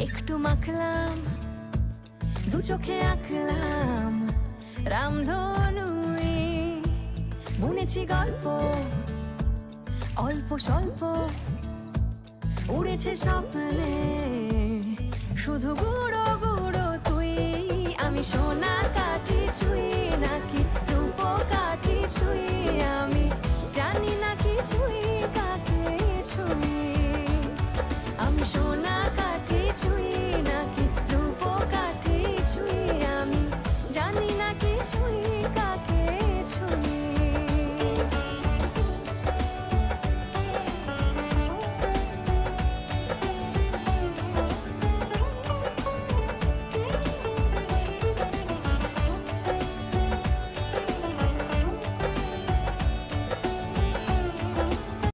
একটু মাখলাম, দু চোখে আঁকলাম রামধনুই। বুনেছি গল্প অল্প স্বল্প, উড়েছে স্বপ্নে শুধু গুঁড়ো গুঁড়ো তুই। আমি সোনার কাঠি ছুঁই নাকি রূপো কাঠি ছুঁই, আমি